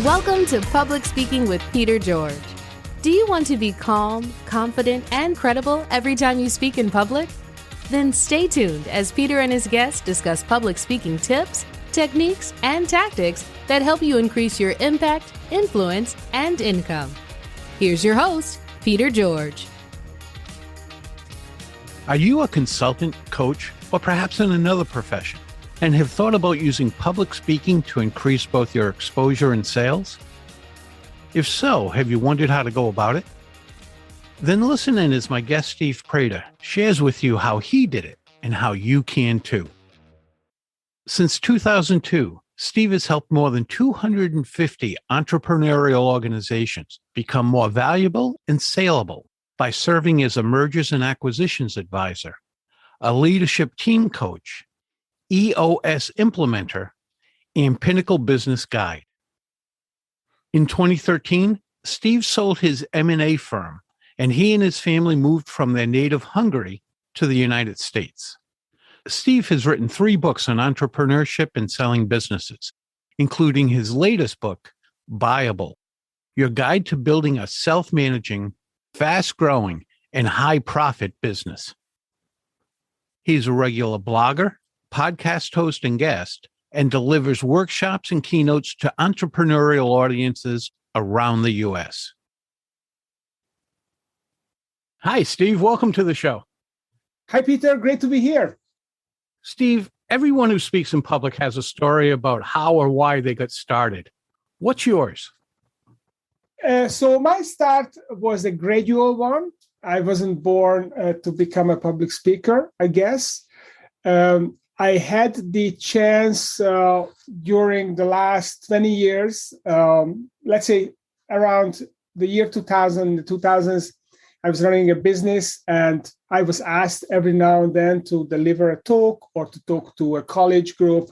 Welcome to Public Speaking with Peter George. Do you want to be calm, confident, and credible every time you speak in public? Then stay tuned as Peter and his guests discuss public speaking tips, techniques, and tactics that help you increase your impact, influence, and income. Here's your host, Peter George. Are you a consultant, coach, or perhaps in another profession, and have thought about using public speaking to increase both your exposure and sales? If so, have you wondered how to go about it? Then listen in as my guest Steve Preda shares with you how he did it and how you can too. Since 2002, Steve has helped more than 250 entrepreneurial organizations become more valuable and saleable by serving as a mergers and acquisitions advisor, a leadership team coach, EOS implementer, and Pinnacle Business Guide. In 2013, Steve sold his M&A firm, and he and his family moved from their native Hungary to the United States. Steve has written 3 books on entrepreneurship and selling businesses, including his latest book, Buyable, Your Guide to Building a Self-Managing, Fast-Growing, and High-Profit Business. He's a regular blogger, podcast host and guest, and delivers workshops and keynotes to entrepreneurial audiences around the U.S. Hi, Steve. Welcome to the show. Hi, Peter. Great to be here. Steve, everyone who speaks in public has a story about how or why they got started. What's yours? So my start was a gradual one. I wasn't born to become a public speaker, I guess. I had the chance during the last 20 years, let's say around the year 2000, the 2000s, I was running a business and I was asked every now and then to deliver a talk or to talk to a college group.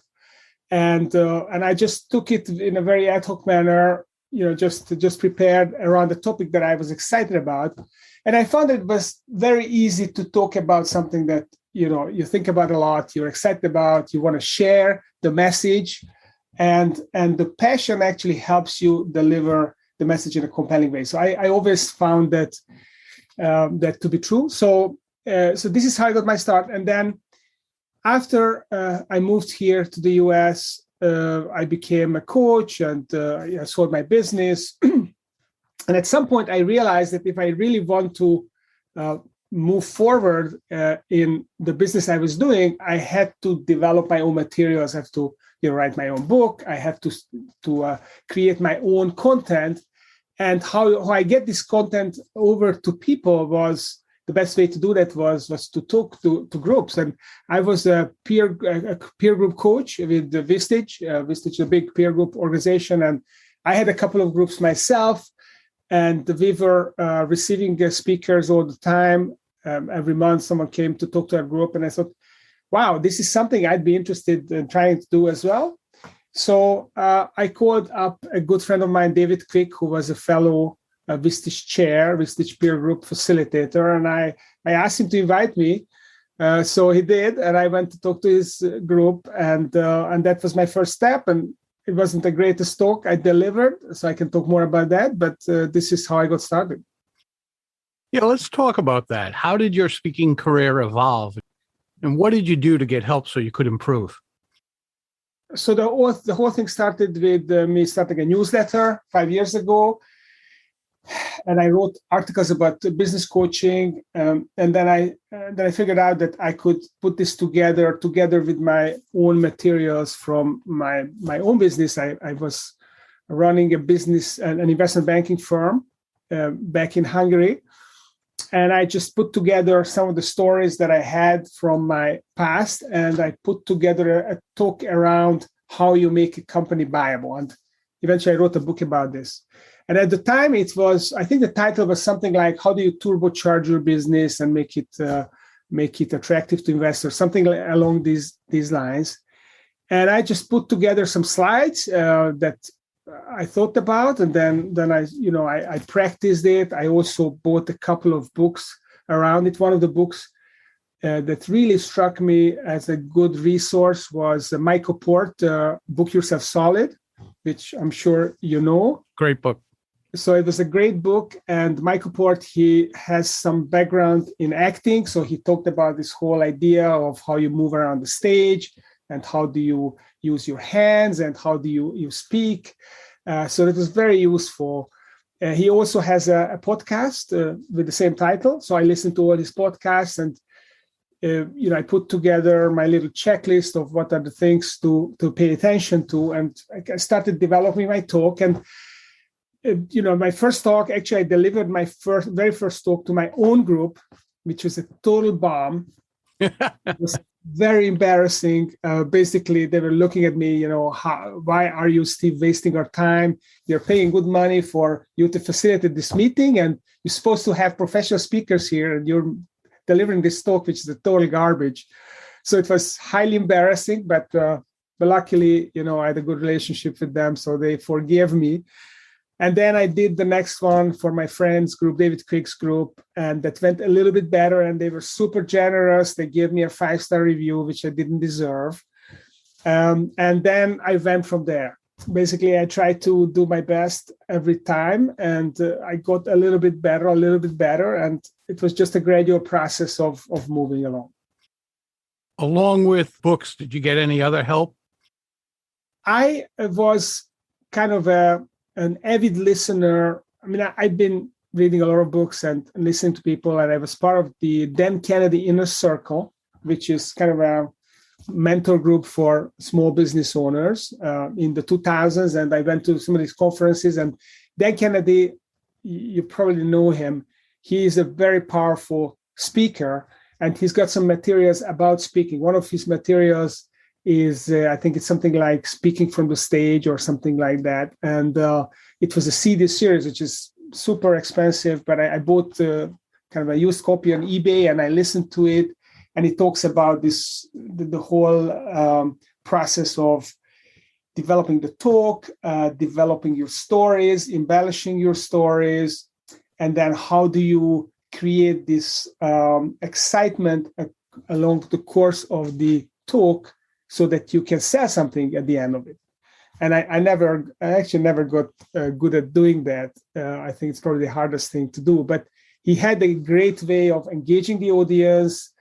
And I just took it in a very ad hoc manner, just prepared around the topic that I was excited about. And I found it was very easy to talk about something that you think about a lot, you're excited about, you want to share the message, and the passion actually helps you deliver the message in a compelling way. So I always found that to be true. So this is how I got my start. And then after I moved here to the US, I became a coach and I sold my business. And at some point, I realized that if I really want to move forward in the business I was doing, I had to develop my own materials. I have to write my own book. I have to create my own content. And how I get this content over to people was the best way to do that was to talk to groups. And I was a peer group coach with the Vistage. Vistage is a big peer group organization. And I had a couple of groups myself. And we were receiving speakers all the time. Every month, someone came to talk to our group. And I thought, wow, this is something I'd be interested in trying to do as well. So I called up a good friend of mine, David Quick, who was a fellow Vistage chair, Vistage peer group facilitator. And I asked him to invite me. So he did. And I went to talk to his group. And that was my first step. And it wasn't the greatest talk I delivered, so I can talk more about that. But this is how I got started. Yeah, let's talk about that. How did your speaking career evolve? And what did you do to get help so you could improve? So the whole thing started with me starting a newsletter 5 years ago. And I wrote articles about business coaching. And then I figured out that I could put this together with my own materials from my own business. I was running a business, an investment banking firm back in Hungary. And I just put together some of the stories that I had from my past. And I put together a talk around how you make a company viable. And eventually I wrote a book about this. And at the time it was, I think the title was something like, how do you turbocharge your business and make it attractive to investors, something along these lines. And I just put together some slides that I thought about, and then I practiced it. I also bought a couple of books around it. One of the books that really struck me as a good resource was Michael Port, Book Yourself Solid. which I'm sure you know. Great book. So it was a great book. And Michael Port, he has some background in acting. So he talked about this whole idea of how you move around the stage and how do you use your hands and how do you speak. So it was very useful. He also has a podcast with the same title. So I listened to all his podcasts and I put together my little checklist of what are the things to pay attention to. And I started developing my talk. And my first talk, actually, I delivered my very first talk to my own group, which was a total bomb. It was very embarrassing. Basically, they were looking at me, why are you, Steve, wasting our time? You're paying good money for you to facilitate this meeting, and you're supposed to have professional speakers here, and you're delivering this talk, which is a total garbage. So it was highly embarrassing, but luckily, I had a good relationship with them, so they forgave me. And then I did the next one for my friends group, David Crick's group, and that went a little bit better. And they were super generous. They gave me a 5-star review, which I didn't deserve. And then I went from there. Basically, I tried to do my best every time, and I got a little bit better. And it was just a gradual process of moving along. Along with books, did you get any other help? I was kind of an avid listener. I mean, I've been reading a lot of books and listening to people, and I was part of the Dan Kennedy Inner Circle, which is kind of a mentor group for small business owners in the 2000s. And I went to some of these conferences, and Dan Kennedy, you probably know him. He is a very powerful speaker, and he's got some materials about speaking. One of his materials is I think it's something like Speaking from the Stage or something like that. And it was a CD series, which is super expensive, but I bought kind of a used copy on eBay, and I listened to it. And it talks about the whole process of developing the talk, developing your stories, embellishing your stories, and then how do you create this excitement along the course of the talk, so that you can sell something at the end of it. And I actually never got good at doing that. I think it's probably the hardest thing to do. But he had a great way of engaging the audience,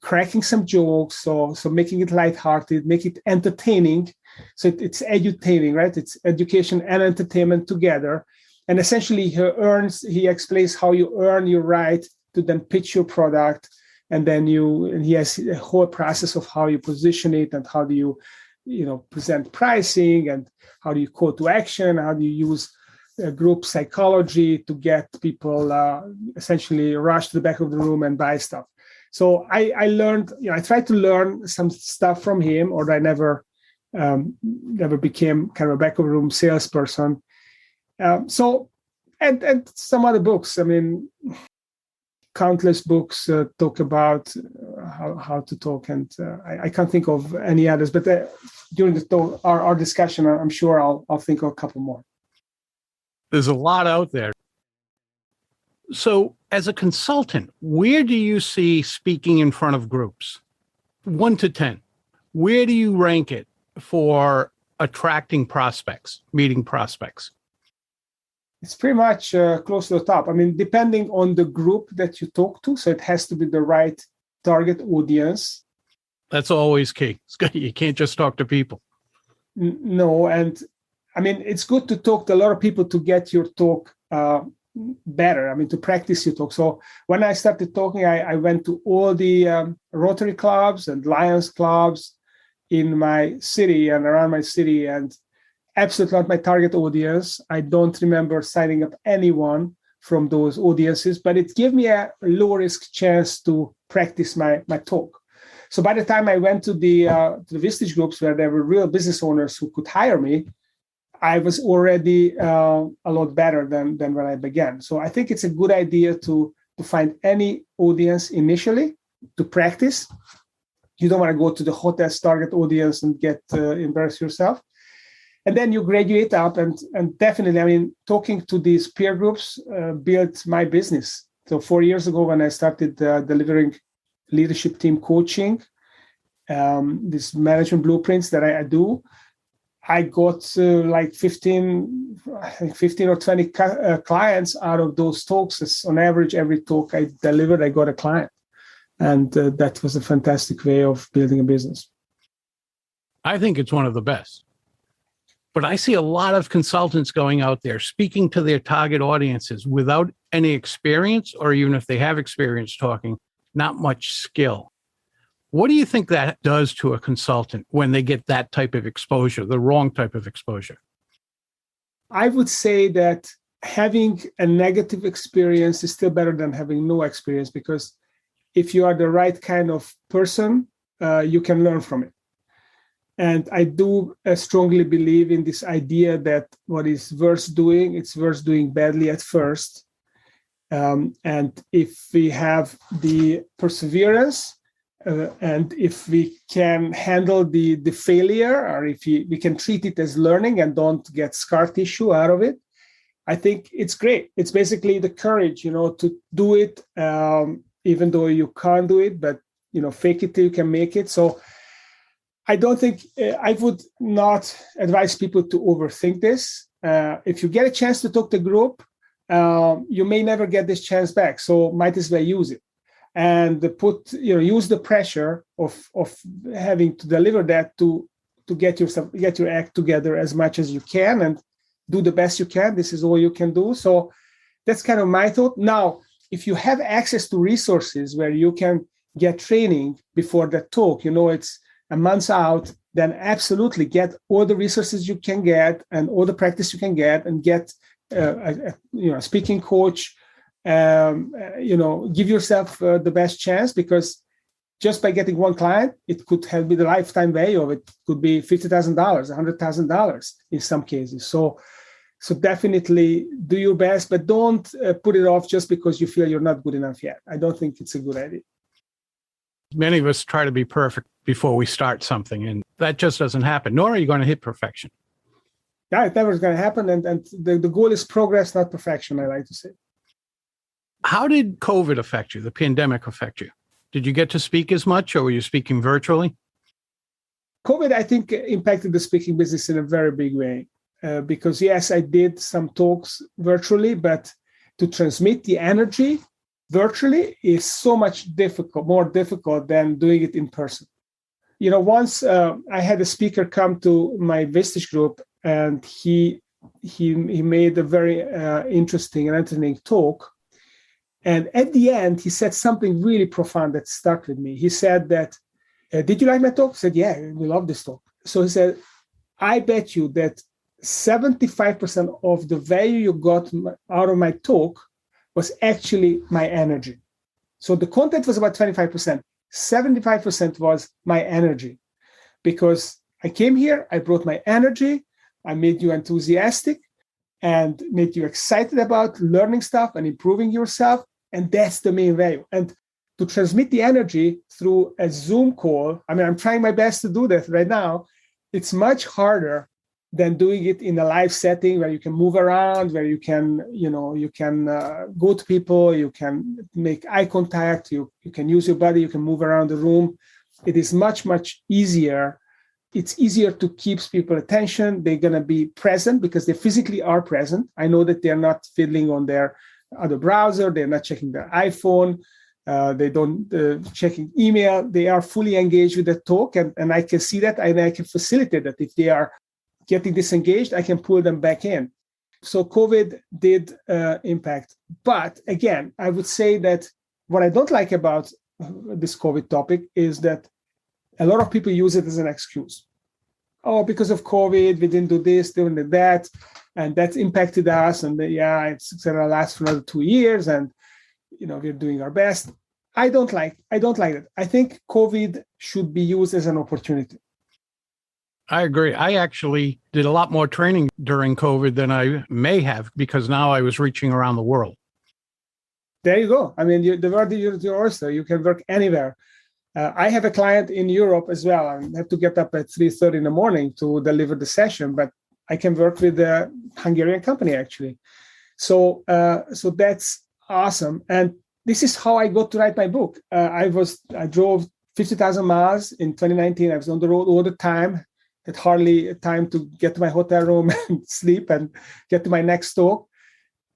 cracking some jokes, so making it lighthearted, make it entertaining. So it's edutaining, right? It's education and entertainment together. And essentially, he explains how you earn your right to then pitch your product. And then he has a whole process of how you position it and how do you, present pricing and how do you call to action, how do you use group psychology to get people essentially rush to the back of the room and buy stuff. So I learned, I tried to learn some stuff from him, or I never became kind of a back of the room salesperson. So some other books, I mean, countless books talk about how to talk, and I can't think of any others. But during our discussion, I'm sure I'll think of a couple more. There's a lot out there. So, as a consultant, where do you see speaking in front of groups? 1 to 10. Where do you rank it for attracting prospects, meeting prospects? It's pretty much close to the top. I mean, depending on the group that you talk to, so it has to be the right target audience. That's always key. You can't just talk to people. No, and I mean, it's good to talk to a lot of people to get your talk better. I mean, to practice your talk. So when I started talking, I went to all the Rotary clubs and Lions clubs in my city and around my city, and absolutely not my target audience. I don't remember signing up anyone from those audiences, but it gave me a low-risk chance to practice my talk. So by the time I went to the Vistage groups where there were real business owners who could hire me, I was already a lot better than when I began. So I think it's a good idea to find any audience initially to practice. You don't want to go to the hottest target audience and get embarrass yourself. And then you graduate up, and definitely, I mean, talking to these peer groups built my business. So 4 years ago, when I started delivering leadership team coaching, these management blueprints that I do, I got like 15 or 20 clients out of those talks. On average, every talk I delivered, I got a client. And that was a fantastic way of building a business. I think it's one of the best. But I see a lot of consultants going out there speaking to their target audiences without any experience, or even if they have experience talking, not much skill. What do you think that does to a consultant when they get that type of exposure, the wrong type of exposure? I would say that having a negative experience is still better than having no experience, because if you are the right kind of person, you can learn from it. And I do strongly believe in this idea that what is worth doing, it's worth doing badly at first. And if we have the perseverance, and if we can handle the failure, or if we can treat it as learning and don't get scar tissue out of it, I think it's great. It's basically the courage, to do it, even though you can't do it, but, fake it till you can make it. So I don't think, I would not advise people to overthink this. If you get a chance to talk to a group, you may never get this chance back. So might as well use it. And use the pressure of having to deliver that to get your act together as much as you can and do the best you can. This is all you can do. So that's kind of my thought. Now, if you have access to resources where you can get training before that talk, it's a month out, then absolutely get all the resources you can get and all the practice you can get, and get a speaking coach. Give yourself the best chance, because just by getting one client, it could have be the lifetime value of it. It could be $50,000, $100,000 in some cases. So definitely do your best, but don't put it off just because you feel you're not good enough yet. I don't think it's a good idea. Many of us try to be perfect before we start something, and that just doesn't happen, nor are you going to hit perfection. Yeah, it never is going to happen. And the goal is progress, not perfection, I like to say. How did COVID affect you, the pandemic affect you? Did you get to speak as much, or were you speaking virtually? COVID, I think, impacted the speaking business in a very big way. Because yes, I did some talks virtually, but to transmit the energy virtually is so much more difficult than doing it in person. Once I had a speaker come to my Vestige group, and he made a very interesting and entertaining talk. And at the end, he said something really profound that stuck with me. He said that, did you like my talk? I said, yeah, we love this talk. So he said, I bet you that 75% of the value you got out of my talk was actually my energy. So the content was about 25%. 75% was my energy, because I came here, I brought my energy, I made you enthusiastic and made you excited about learning stuff and improving yourself. And that's the main value. And to transmit the energy through a Zoom call, I'm trying my best to do that right now. It's much harder than doing it in a live setting where you can move around, where you can, go to people, you can make eye contact, you can use your body, you can move around the room. It is much, much easier. It's easier to keep people's attention. They're going to be present because they physically are present. I know that they're not fiddling on their other browser. They're not checking their iPhone. They don't checking email. They are fully engaged with the talk. And I can see that, and I can facilitate that. If they are getting disengaged, I can pull them back in. So COVID did impact. But again, I would say that what I don't like about this COVID topic is that a lot of people use it as an excuse. Oh, because of COVID, we didn't do this, didn't do that, and that impacted us. And it's going to last for another 2 years, and we're doing our best. I don't like it. I think COVID should be used as an opportunity. I agree. I actually did a lot more training during COVID than I may have, because now I was reaching around the world. There you go. The world is your oyster. You can work anywhere. I have a client in Europe as well. I have to get up at 3:30 in the morning to deliver the session, but I can work with a Hungarian company, actually. So that's awesome. And this is how I got to write my book. I drove 50,000 miles in 2019. I was on the road all the time, had hardly time to get to my hotel room and sleep and get to my next talk.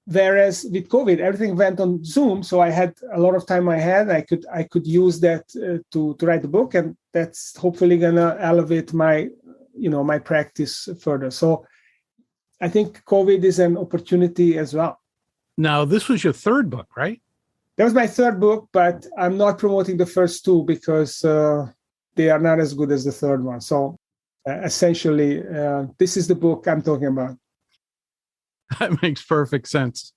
Whereas with COVID, everything went on Zoom, so I had a lot of time in my head. I could use that to write the book, and that's hopefully gonna elevate my practice further. So I think COVID is an opportunity as well. Now, this was your third book, right? That was my third book, but I'm not promoting the first two because they are not as good as the third one. So essentially, this is the book I'm talking about. That makes perfect sense.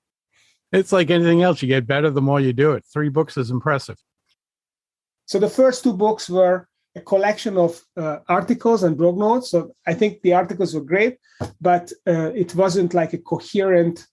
It's like anything else. You get better the more you do it. 3 books is impressive. So the first 2 books were a collection of articles and blog notes. So I think the articles were great, but it wasn't like a coherent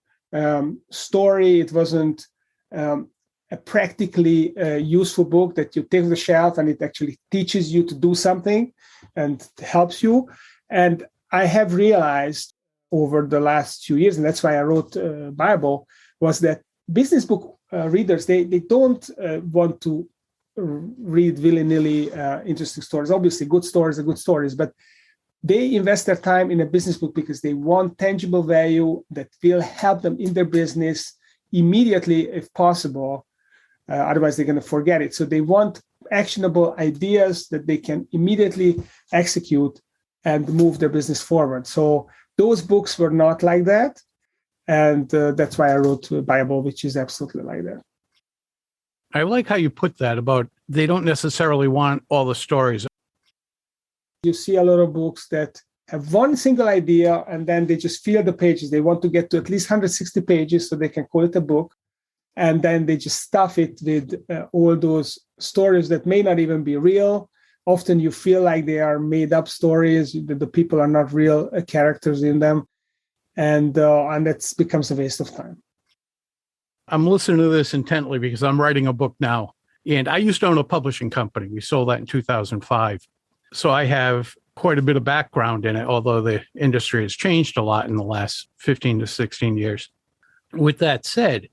story. It wasn't a practically useful book that you take off the shelf and it actually teaches you to do something and helps you. And I have realized over the last few years, and that's why I wrote Bible, was that business book readers, they don't want to read willy-nilly interesting stories. Obviously, good stories are good stories, but they invest their time in a business book because they want tangible value that will help them in their business immediately if possible. Otherwise, they're going to forget it. So they want actionable ideas that they can immediately execute and move their business forward. So those books were not like that. And that's why I wrote Bible, which is absolutely like that. I like how you put that about they don't necessarily want all the stories. You see a lot of books that have one single idea and then they just fill the pages. They want to get to at least 160 pages so they can call it a book. And then they just stuff it with all those stories that may not even be real. Often you feel like they are made up stories, that the people are not real characters in them. And that becomes a waste of time. I'm listening to this intently because I'm writing a book now. And I used to own a publishing company. We sold that in 2005. So I have quite a bit of background in it, although the industry has changed a lot in the last 15 to 16 years. With that said,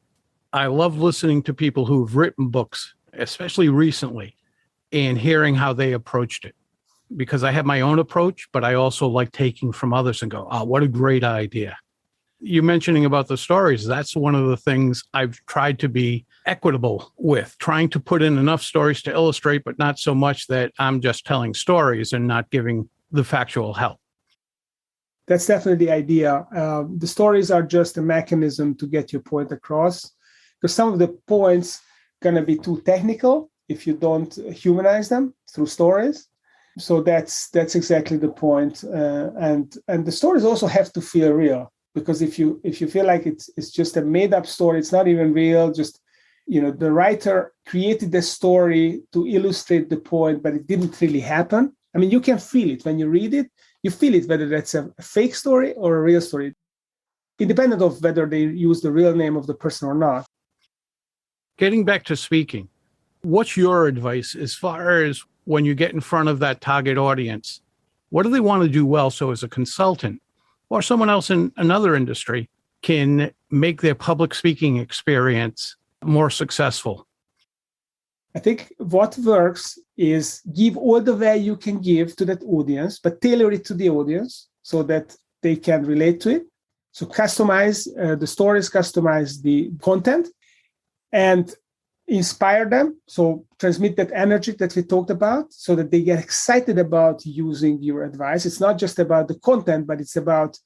I love listening to people who've written books, especially recently, and hearing how they approached it. Because I have my own approach, but I also like taking from others and go, oh, what a great idea. You mentioning about the stories, that's one of the things I've tried to be equitable with, trying to put in enough stories to illustrate, but not so much that I'm just telling stories and not giving the factual help. That's definitely the idea. The stories are just a mechanism to get your point across, because some of the points going to be too technical if you don't humanize them through stories. So that's exactly the point. And the stories also have to feel real. Because if you feel like it's just a made up story, it's not even real, just, the writer created the story to illustrate the point, but it didn't really happen. I mean, you can feel it when you read it. You feel it, whether that's a fake story or a real story, independent of whether they use the real name of the person or not. Getting back to speaking, what's your advice as far as when you get in front of that target audience? What do they want to do well so as a consultant or someone else in another industry can make their public speaking experience more successful? I think what works is give all the value you can give to that audience, but tailor it to the audience so that they can relate to it. So customize the stories, customize the content, and inspire them. So transmit that energy that we talked about so that they get excited about using your advice. It's not just about the content, but it's about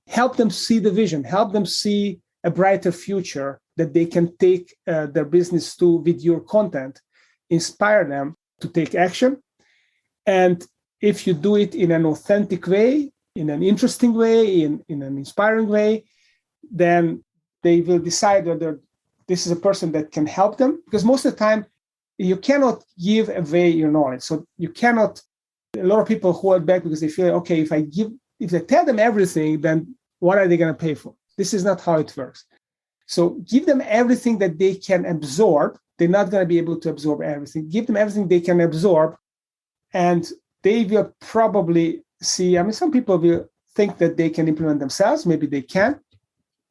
help them see the vision, help them see a brighter future that they can take their business to with your content, inspire them to take action. And if you do it in an authentic way, in an interesting way, in an inspiring way, then they will decide whether this is a person that can help them. Because most of the time, you cannot give away your knowledge. So you cannot, a lot of people hold back because they feel, okay, if I tell them everything, then what are they going to pay for? This is not how it works. So give them everything that they can absorb. They're not going to be able to absorb everything. Give them everything they can absorb, and they will probably see, some people will think that they can implement themselves. Maybe they can.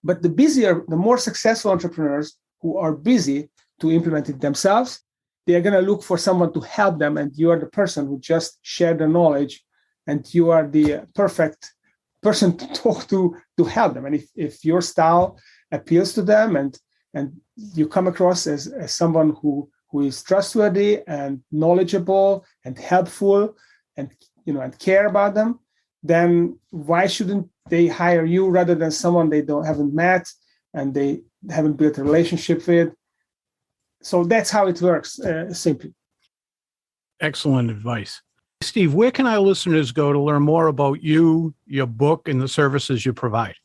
But the more successful entrepreneurs who are busy to implement it themselves, they are going to look for someone to help them. And you are the person who just shared the knowledge and you are the perfect person to talk to help them. And if your style appeals to them and you come across as someone who is trustworthy and knowledgeable and helpful and care about them, then why shouldn't they hire you rather than someone they haven't met and they haven't built a relationship with? So that's how it works, simply. Excellent advice. Steve, where can our listeners go to learn more about you, your book, and the services you provide?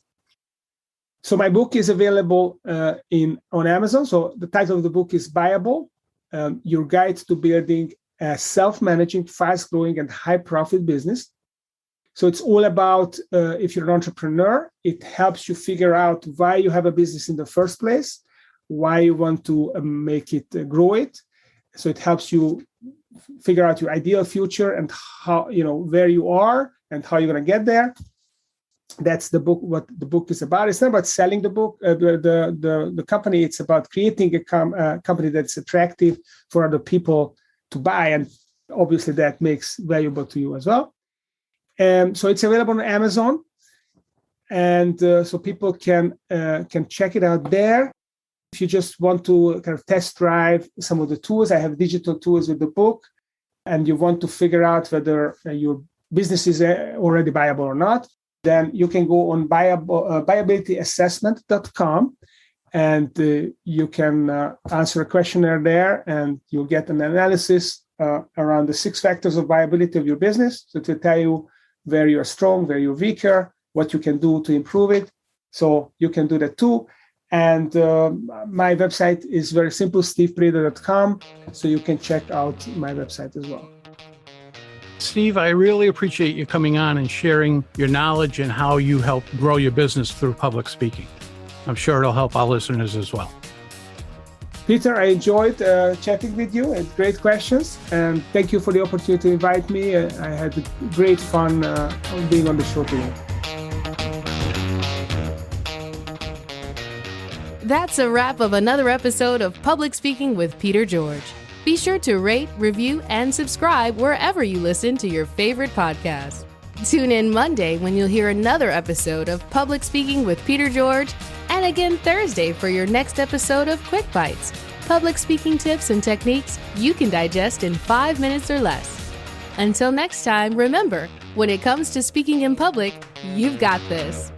So my book is available on Amazon. So the title of the book is Buyable, Your Guide to Building a Self-Managing, Fast-Growing, and High-Profit Business. So it's all about, if you're an entrepreneur, it helps you figure out why you have a business in the first place, why you want to make it, grow it. So it helps you figure out your ideal future and how, where you are and how you're going to get there. That's the book, what the book is about. It's not about selling the book, the company. It's about creating a company that's attractive for other people to buy. And obviously that makes valuable to you as well. So it's available on Amazon. And so people can check it out there. If you just want to kind of test drive some of the tools, I have digital tools with the book, and you want to figure out whether your business is already viable or not, then you can go on viabilityassessment.com, and you can answer a questionnaire there, and you'll get an analysis around the 6 factors of viability of your business. So to tell you where you're strong, where you're weaker, what you can do to improve it. So you can do that too. And my website is very simple, stevepreda.com. So you can check out my website as well. Steve, I really appreciate you coming on and sharing your knowledge and how you help grow your business through public speaking. I'm sure it'll help our listeners as well. Peter, I enjoyed chatting with you. It's great questions. And thank you for the opportunity to invite me. I had great fun being on the show today. That's a wrap of another episode of Public Speaking with Peter George. Be sure to rate, review, and subscribe wherever you listen to your favorite podcast. Tune in Monday when you'll hear another episode of Public Speaking with Peter George, and again Thursday for your next episode of Quick Bites, public speaking tips and techniques you can digest in 5 minutes or less. Until next time, remember, when it comes to speaking in public, you've got this.